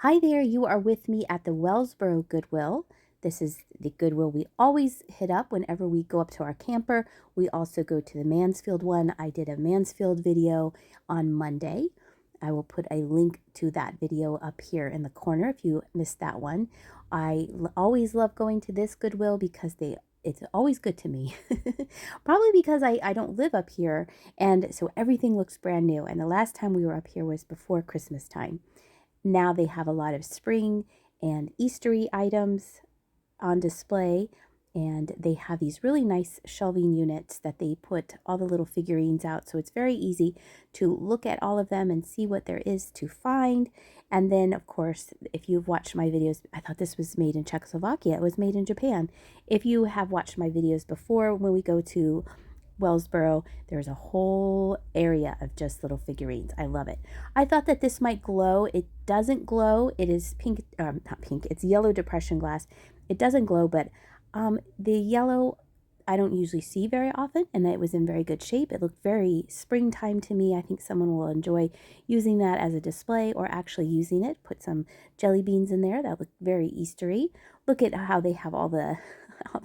Hi there, you are with me at the Wellsboro Goodwill. This is the Goodwill we always hit up whenever we go up to our camper. We also go to the Mansfield one. I did a Mansfield video on Monday. I will put a link to that video up here in the corner if you missed that one. I always love going to this Goodwill because it's always good to me. Probably because I don't live up here, and so everything looks brand new. And the last time we were up here was before Christmas time. Now they have a lot of spring and Eastery items on display, and they have these really nice shelving units that they put all the little figurines out, so it's very easy to look at all of them and see what there is to find. And then, of course, if you've watched my videos, I thought this was made in Czechoslovakia. It was made in Japan. If you have watched my videos before, when we go to Wellsboro, there's a whole area of just little figurines. I love it. I thought that this might glow. It doesn't glow. It is pink, not pink, it's yellow depression glass. It doesn't glow, but the yellow I don't usually see very often, and it was in very good shape. It looked very springtime to me. I think someone will enjoy using that as a display or actually using it. Put some jelly beans in there. That looked very Eastery. Look at how they have all the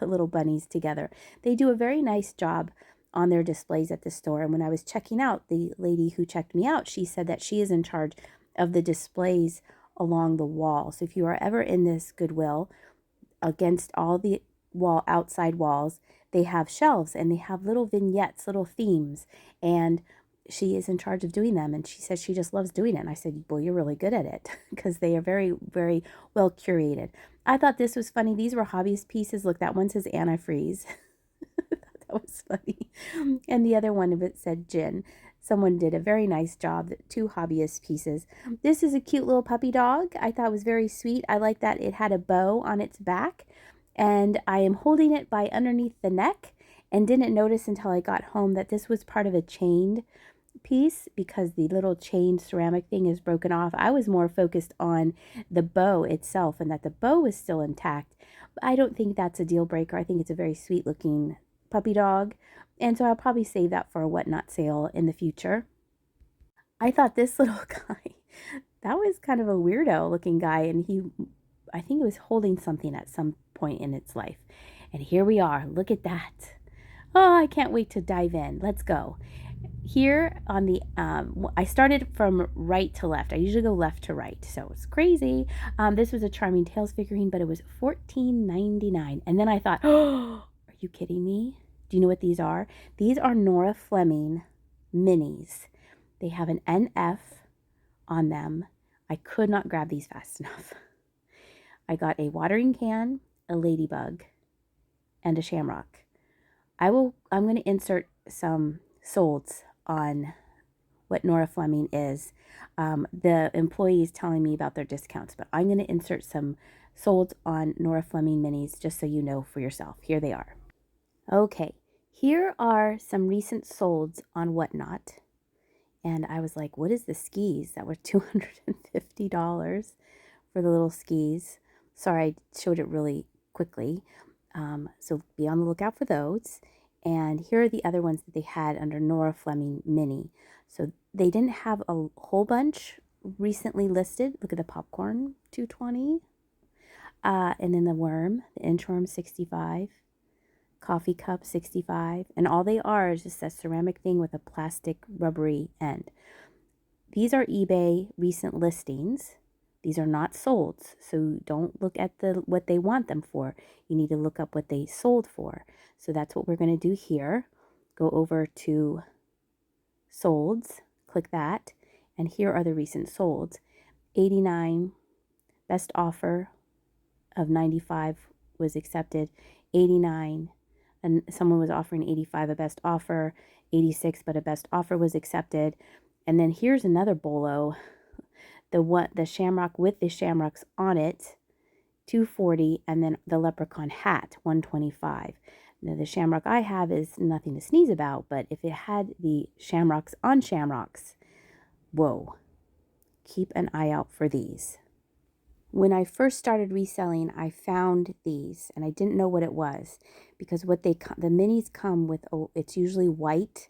little bunnies together. They do a very nice job on their displays at the store. And when I was checking out, the lady who checked me out, she said that she is in charge of the displays along the wall. So if you are ever in this Goodwill, against all the outside walls, they have shelves and they have little vignettes, little themes, and she is in charge of doing them. And she says she just loves doing it. And I said, well, you're really good at it because they are very, very well curated. I thought this was funny. These were hobbyist pieces. Look, that one says antifreeze. That was funny. And the other one of it said gin. Someone did a very nice job. Two hobbyist pieces. This is a cute little puppy dog. I thought it was very sweet. I like that it had a bow on its back. And I am holding it by underneath the neck and didn't notice until I got home that this was part of a chained piece because the little chained ceramic thing is broken off. I was more focused on the bow itself and that the bow was still intact. I don't think that's a deal breaker. I think it's a very sweet looking puppy dog, and so I'll probably save that for a whatnot sale in the future. I thought this little guy, that was kind of a weirdo looking guy, and I think it was holding something at some point in its life. And here we are. Look at that. Oh, I can't wait to dive in. Let's go. Here on the, I started from right to left. I usually go left to right, so it's crazy. This was a Charming Tales figurine, but it was $14.99. And then I thought, oh, are you kidding me? Do you know what these are? These are Nora Fleming minis. They have an NF on them. I could not grab these fast enough. I got a watering can, a ladybug, and a shamrock. I'm going to insert some solds on what Nora Fleming is. The employee is telling me about their discounts, but I'm going to insert some solds on Nora Fleming minis just so you know for yourself. Here they are. Okay, here are some recent solds on Whatnot. And I was like, what is the skis that were $250 for the little skis? Sorry, I showed it really quickly. So be on the lookout for those. And here are the other ones that they had under Nora Fleming Mini. So they didn't have a whole bunch recently listed. Look at the popcorn, $220. And then the worm, the inchworm, $65. Coffee cup, $65. And all they are is just a ceramic thing with a plastic rubbery end. These are eBay recent listings. These are not sold, so don't look at what they want them for. You need to look up what they sold for. So that's what we're going to do here. Go over to solds, click that, and here are the recent solds. 89, best offer of 95 was accepted. 89, and someone was offering 85 a best offer. 86, but a best offer was accepted. And then here's another BOLO. The shamrock with the shamrocks on it, $240, and then the leprechaun hat, $125. Now the shamrock I have is nothing to sneeze about, but if it had the shamrocks on shamrocks, whoa, keep an eye out for these. When I first started reselling, I found these, and I didn't know what it was because the minis come with, it's usually white,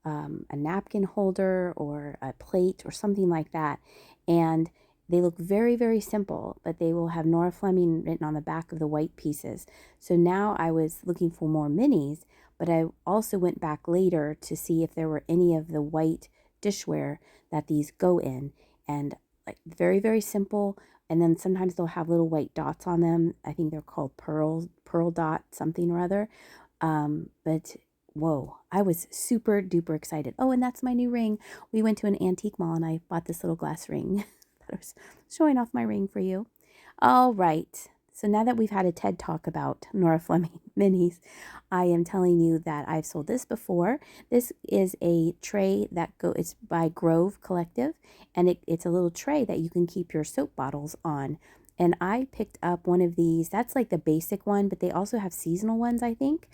a napkin holder or a plate or something like that. And They look very, very simple, but they will have Nora Fleming written on the back of the white pieces. So now I was looking for more minis, but I also went back later to see if there were any of the white dishware that these go in. And like very, very simple. And then sometimes they'll have little white dots on them. I think they're called pearl dot something or other. But whoa, I was super duper excited. Oh, and that's my new ring. We went to an antique mall and I bought this little glass ring. I was showing off my ring for you. All right. So now that we've had a TED talk about Nora Fleming minis, I am telling you that I've sold this before. This is a tray it's by Grove Collective, and it's a little tray that you can keep your soap bottles on. And I picked up one of these. That's like the basic one, but they also have seasonal ones, I think.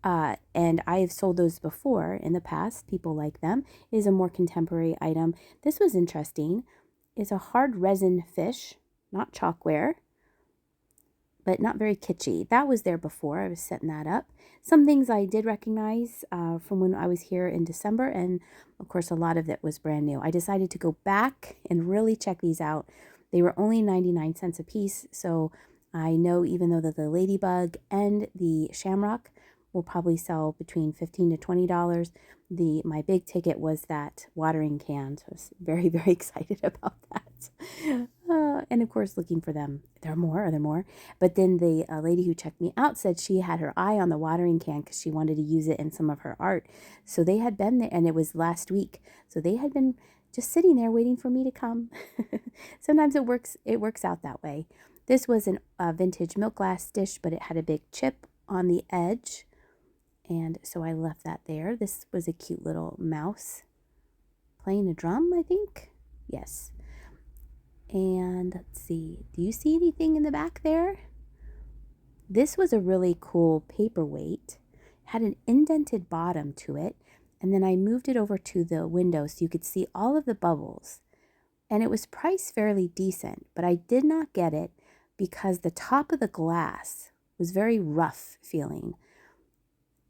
And I have sold those before in the past. People like them. It is a more contemporary item. This was interesting. It's a hard resin fish, not chalkware, but not very kitschy. That was there before. I was setting that up. Some things I did recognize from when I was here in December, and of course a lot of it was brand new. I decided to go back and really check these out. They were only 99 cents a piece, so I know even though the ladybug and the shamrock will probably sell between $15 to $20. My big ticket was that watering can, so I was very, very excited about that. And of course, looking for them. Are there more? But then the lady who checked me out said she had her eye on the watering can because she wanted to use it in some of her art. So they had been there, and it was last week. So they had been just sitting there waiting for me to come. Sometimes it works out that way. This was a vintage milk glass dish, but it had a big chip on the edge. And so I left that there. This was a cute little mouse playing a drum, I think. Yes. And let's see. Do you see anything in the back there? This was a really cool paperweight. It had an indented bottom to it. And then I moved it over to the window so you could see all of the bubbles. And it was priced fairly decent, but I did not get it because the top of the glass was very rough feeling.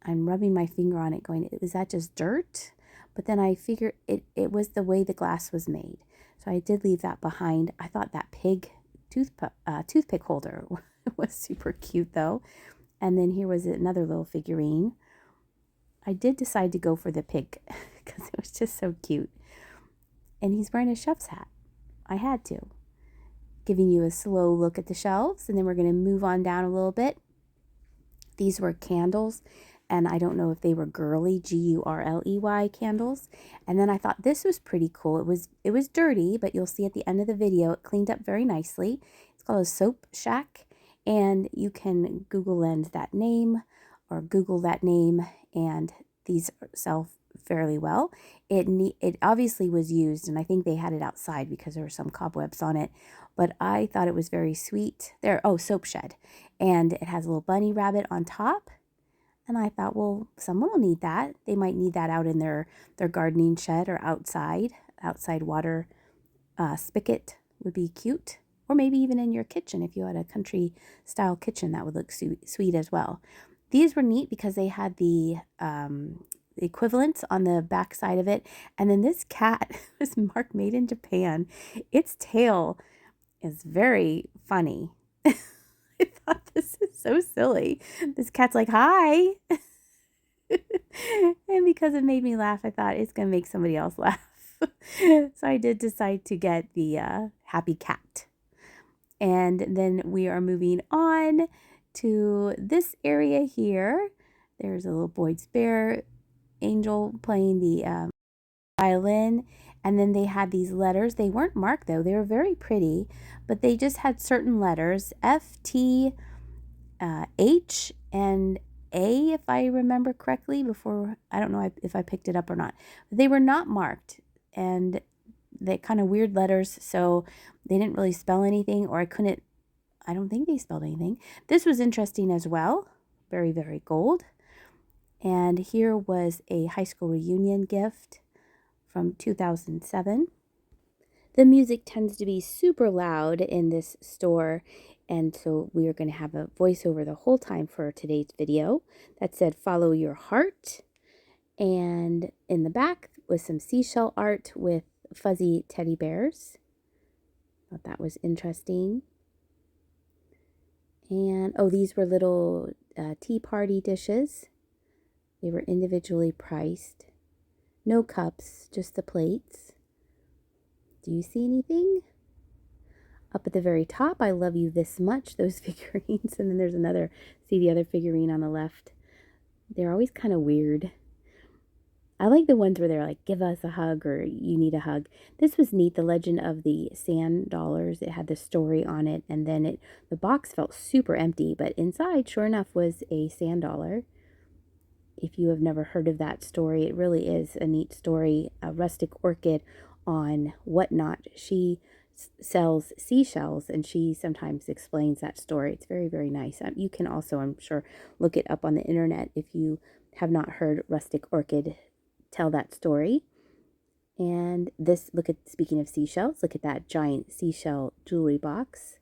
I'm rubbing my finger on it going, is that just dirt? But then I figured it was the way the glass was made. So I did leave that behind. I thought that pig toothpick holder was super cute though. And then here was another little figurine. I did decide to go for the pig because it was just so cute. And he's wearing a chef's hat. I had to. Giving you a slow look at the shelves, and then we're going to move on down a little bit. These were candles, and I don't know if they were girly, Gurley candles. And then I thought this was pretty cool. It was dirty, but you'll see at the end of the video, it cleaned up very nicely. It's called a soap shack, and you can Google Lens that name or Google that name, and these sell fairly well. It obviously was used, and I think they had it outside because there were some cobwebs on it, but I thought it was very sweet. Soap shed, and it has a little bunny rabbit on top. And I thought, well, someone will need that. They might need that out in their gardening shed or outside water spigot would be cute. Or maybe even in your kitchen if you had a country style kitchen, that would look sweet as well. These were neat because they had the equivalents on the back side of it. And then this cat was marked made in Japan. Its tail is very funny. I thought this is so silly. This cat's like, hi. And because it made me laugh, I thought it's going to make somebody else laugh. So I did decide to get the happy cat. And then we are moving on to this area here. There's a little Boyd's Bear angel playing the violin. And then they had these letters. They weren't marked though. They were very pretty, but they just had certain letters, F, T, H, and A, if I remember correctly before. I don't know if I picked it up or not. But they were not marked, and they kind of weird letters, so they didn't really spell anything, or I don't think they spelled anything. This was interesting as well. Very, very gold. And here was a high school reunion gift from 2007. The music tends to be super loud in this store, and so we are going to have a voiceover the whole time for today's video that said follow your heart. And in the back was some seashell art with fuzzy teddy bears. Thought that was interesting. And, oh, these were little tea party dishes. They were individually priced. No cups, just the plates. Do you see anything? Up at the very top, I love you this much, those figurines. And then there's another, see the other figurine on the left. They're always kind of weird. I like the ones where they're like, give us a hug or you need a hug. This was neat, the legend of the sand dollars. It had the story on it, and then the box felt super empty, but inside, sure enough, was a sand dollar. If you have never heard of that story, it really is a neat story. A rustic orchid on Whatnot. She sells seashells, and she sometimes explains that story. It's very, very nice. You can also, I'm sure, look it up on the internet if you have not heard Rustic Orchid tell that story. And this, look at, speaking of seashells, look at that giant seashell jewelry box.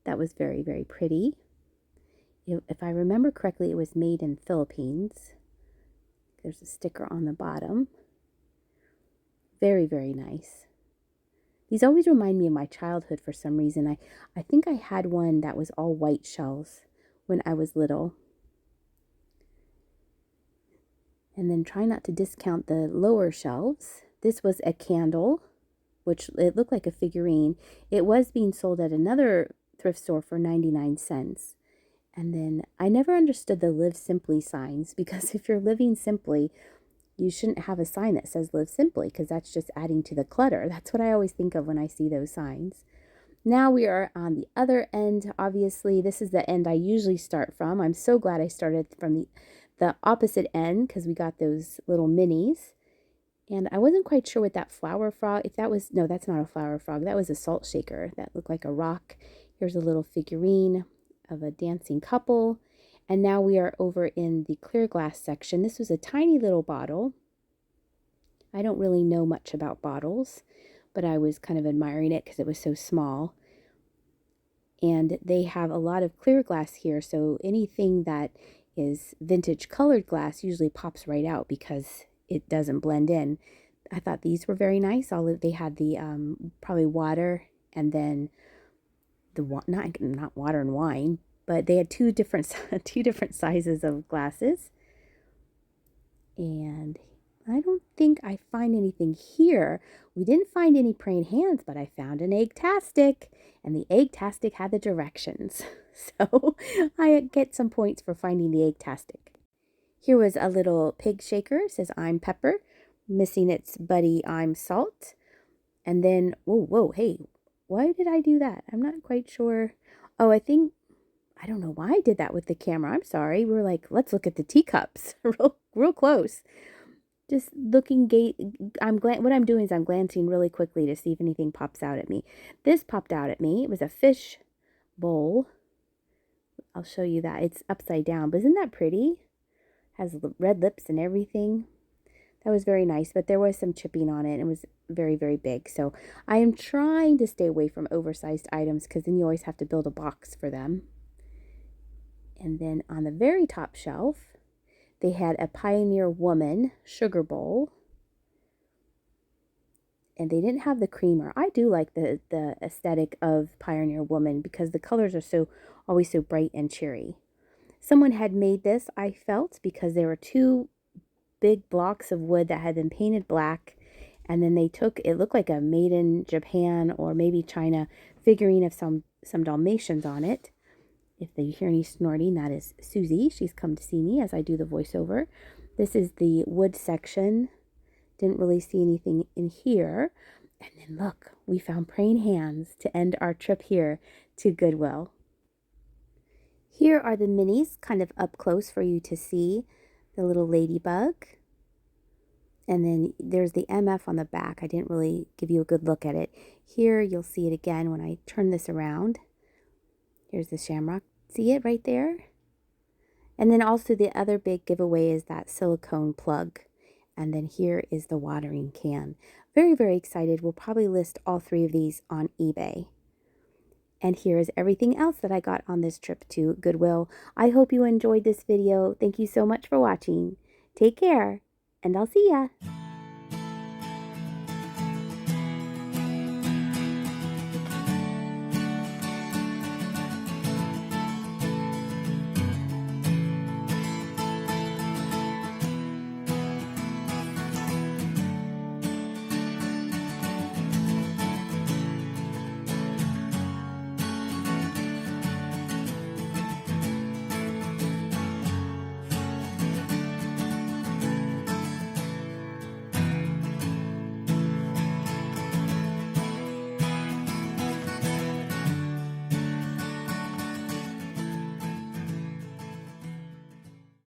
That was very, very pretty. If I remember correctly, it was made in Philippines. There's a sticker on the bottom. Very, very nice. These always remind me of my childhood for some reason. I think I had one that was all white shells when I was little. And then try not to discount the lower shelves. This was a candle, which it looked like a figurine. It was being sold at another thrift store for 99 cents. And then I never understood the Live Simply signs, because if you're living simply, you shouldn't have a sign that says Live Simply, because that's just adding to the clutter. That's what I always think of when I see those signs. Now we are on the other end. Obviously, this is the end I usually start from. I'm so glad I started from the opposite end, because we got those little minis. And I wasn't quite sure what that flower frog, if that was, no, that's not a flower frog. That was a salt shaker that looked like a rock. Here's a little figurine of a dancing couple. And now we are over in the clear glass section. This was a tiny little bottle. I don't really know much about bottles, but I was kind of admiring it because it was so small. And they have a lot of clear glass here, so anything that is vintage colored glass usually pops right out because it doesn't blend in. I thought these were very nice. They had the probably water, and then the not water and wine, but they had two different sizes of glasses. And I don't think I find anything here. We didn't find any praying hands, but I found an egg-tastic, and the egg-tastic had the directions. So I get some points for finding the egg-tastic. Here was a little pig shaker. It says I'm pepper, missing its buddy I'm salt. And then, whoa, hey, why did I do that? I'm not quite sure. Oh, I don't know why I did that with the camera. I'm sorry. We were like, let's look at the teacups real close. Just looking, what I'm doing is I'm glancing really quickly to see if anything pops out at me. This popped out at me. It was a fish bowl. I'll show you that. It's upside down, but isn't that pretty? Has red lips and everything. That was very nice, but there was some chipping on it. It was very, very big. So I am trying to stay away from oversized items, because then you always have to build a box for them. And then on the very top shelf, they had a Pioneer Woman sugar bowl. And they didn't have the creamer. I do like the aesthetic of Pioneer Woman, because the colors are always so bright and cheery. Someone had made this, I felt, because there were two big blocks of wood that had been painted black, and then they took, it looked like a made in Japan or maybe China figurine of some Dalmatians on it. If you hear any snorting, that is Susie. She's come to see me as I do the voiceover. This is the wood section. Didn't really see anything in here. And then look, we found praying hands to end our trip here to Goodwill. Here are the minis, kind of up close for you to see. The little ladybug. And then there's the MF on the back. I didn't really give you a good look at it. Here you'll see it again when I turn this around. Here's the shamrock. See it right there? And then also the other big giveaway is that silicone plug. And then here is the watering can. Very, very excited. We'll probably list all three of these on eBay. And here is everything else that I got on this trip to Goodwill. I hope you enjoyed this video. Thank you so much for watching. Take care, and I'll see ya.